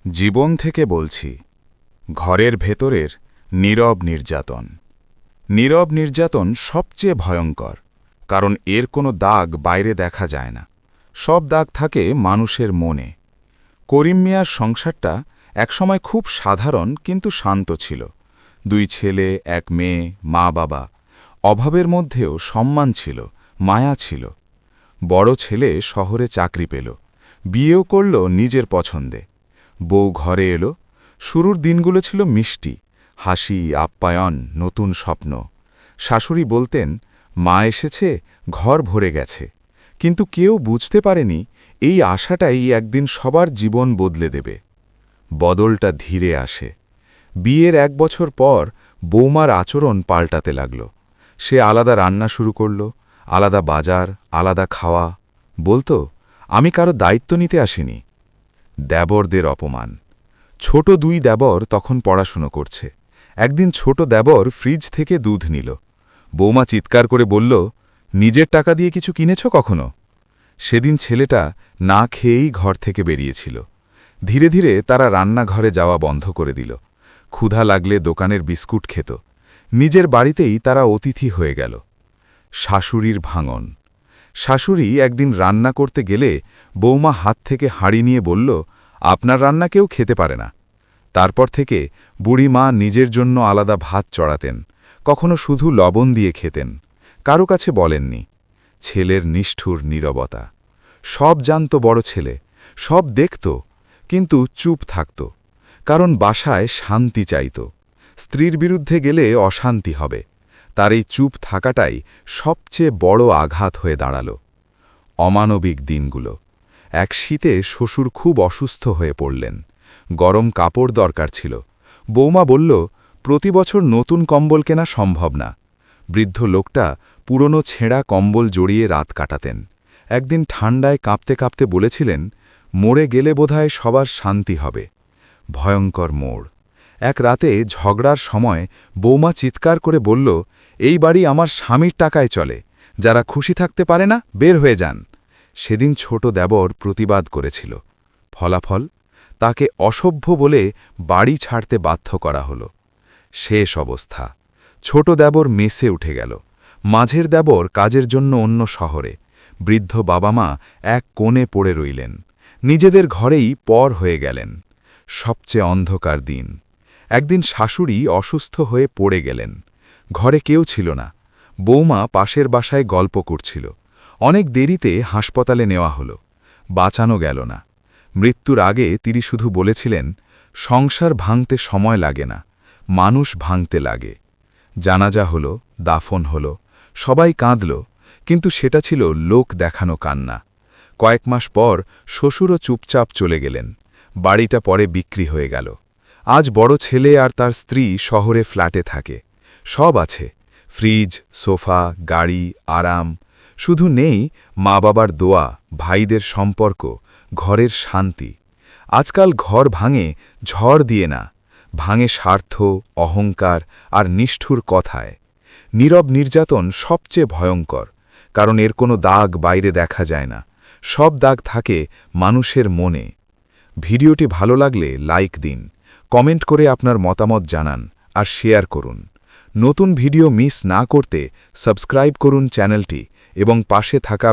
জীবন থেকে বলছি, ঘরের ভেতরের নীরব নির্যাতন। নীরব নির্যাতন সবচেয়ে ভয়ঙ্কর, কারণ এর কোনো দাগ বাইরে দেখা যায় না। সব দাগ থাকে মানুষের মনে। করিম মিয়ার সংসারটা একসময় খুব সাধারণ কিন্তু শান্ত ছিল। 2 ছেলে, 1 মেয়ে, মা বাবা। অভাবের মধ্যেও সম্মান ছিল, মায়া ছিল। বড় ছেলে শহরে চাকরি পেল, বিয়েও করল নিজের পছন্দে। বউ ঘরে এলো। শুরুর দিনগুলো ছিল মিষ্টি, হাসি, আপ্যায়ন, নতুন স্বপ্ন। শাশুড়ি বলতেন, মা এসেছে, ঘর ভরে গেছে। কিন্তু কেউ বুঝতে পারেনি এই আশাটাই একদিন সবার জীবন বদলে দেবে। বদলটা ধীরে আসে। বিয়ের 1 বছর পর বৌমার আচরণ পাল্টাতে লাগল। সে আলাদা রান্না শুরু করল, আলাদা বাজার, আলাদা খাওয়া। বলতো, আমি কারো দায়িত্ব নিতে আসিনি। দেবরদের অপমান। ছোট 2 দেবর তখন পড়াশুনো করছে। একদিন ছোট দেবর ফ্রিজ থেকে দুধ নিল। বৌমা চিৎকার করে বলল, নিজের টাকা দিয়ে কিছু কিনেছ কখনো? সেদিন ছেলেটা না খেয়েই ঘর থেকে বেরিয়েছিল। ধীরে ধীরে তারা রান্নাঘরে যাওয়া বন্ধ করে দিল। ক্ষুধা লাগলে দোকানের বিস্কুট খেত। নিজের বাড়িতেই তারা অতিথি হয়ে গেল। শাশুড়ির ভাঙন। শাশুড়ি একদিন রান্না করতে গেলে বৌমা হাত থেকে হাঁড়ি নিয়ে বলল, আপনার রান্না কেউ খেতে পারে না। তারপর থেকে বুড়ি মা নিজের জন্য আলাদা ভাত চড়াতেন, কখনো শুধু লবণ দিয়ে খেতেন। কারো কাছে বলেননি। ছেলের নিষ্ঠুর নীরবতা। সব জানত বড় ছেলে, সব দেখত, কিন্তু চুপ থাকত। কারণ বাসায় শান্তি চাইত। স্ত্রীর বিরুদ্ধে গেলে অশান্তি হবে। তার এই চুপ থাকাটাই সবচেয়ে বড় আঘাত হয়ে দাঁড়াল। অমানবিক দিনগুলো। এক শীতে শ্বশুর খুব অসুস্থ হয়ে পড়লেন। গরম কাপড় দরকার ছিল। বৌমা বলল, প্রতি বছর নতুন কম্বল কেনা সম্ভব না। বৃদ্ধ লোকটা পুরনো ছেঁড়া কম্বল জড়িয়ে রাত কাটাতেন। একদিন ঠান্ডায় কাঁপতে কাঁপতে বলেছিলেন, মরে গেলে বোধহয় সবার শান্তি হবে। ভয়ঙ্কর মোড়। এক রাতে ঝগড়ার সময় বৌমা চিৎকার করে বলল, এই বাড়ি আমার স্বামীর টাকায় চলে, যারা খুশি থাকতে পারে না বের হয়ে যান। সেদিন ছোট দেবর প্রতিবাদ করেছিল। ফলাফল, তাকে অসভ্য বলে বাড়ি ছাড়তে বাধ্য করা হল। শেষ অবস্থা। ছোট দেবর মেসে উঠে গেল। মাঝের দেবর কাজের জন্য অন্য শহরে। বৃদ্ধ বাবা মা এক কোণে পড়ে রইলেন। নিজেদের ঘরেই পর হয়ে গেলেন। সবচেয়ে অন্ধকার দিন। একদিন শাশুড়ি অসুস্থ হয়ে পড়ে গেলেন। ঘরে কেউ ছিল না। বৌমা পাশের বাসায় গল্প করছিল। অনেক দেরিতে হাসপাতালে নেওয়া হলো। বাঁচানো গেল না। মৃত্যুর আগে তিনি শুধু বলেছিলেন, সংসার ভাঙতে সময় লাগে না, মানুষ ভাঙতে লাগে। জানাজা হলো, দাফন হলো, সবাই কাঁদল, কিন্তু সেটা ছিল লোক দেখানো কান্না। কয়েক মাস পর শ্বশুরও চুপচাপ চলে গেলেন। বাড়িটা পরে বিক্রি হয়ে গেল। আজ বড় ছেলে আর তার স্ত্রী শহরে ফ্ল্যাটে থাকে। সব আছে, ফ্রিজ, সোফা, গাড়ি, আরাম। শুধু নেই মা বাবার দোয়া, ভাইদের সম্পর্ক, ঘরের শান্তি। আজকাল ঘর ভাঙে ঝড় দিয়ে না, ভাঙে স্বার্থ, অহংকার আর নিষ্ঠুর কথায়। নীরব নির্যাতন সবচেয়ে ভয়ঙ্কর, কারণ এর কোনো দাগ বাইরে দেখা যায় না। সব দাগ থাকে মানুষের মনে। ভিডিওটি ভালো লাগলে লাইক দিন, কমেন্ট করে আপনার মতামত জানান আর শেয়ার করুন। নতুন ভিডিও মিস না করতে সাবস্ক্রাইব করুন চ্যানেলটি এবং পাশে থাকা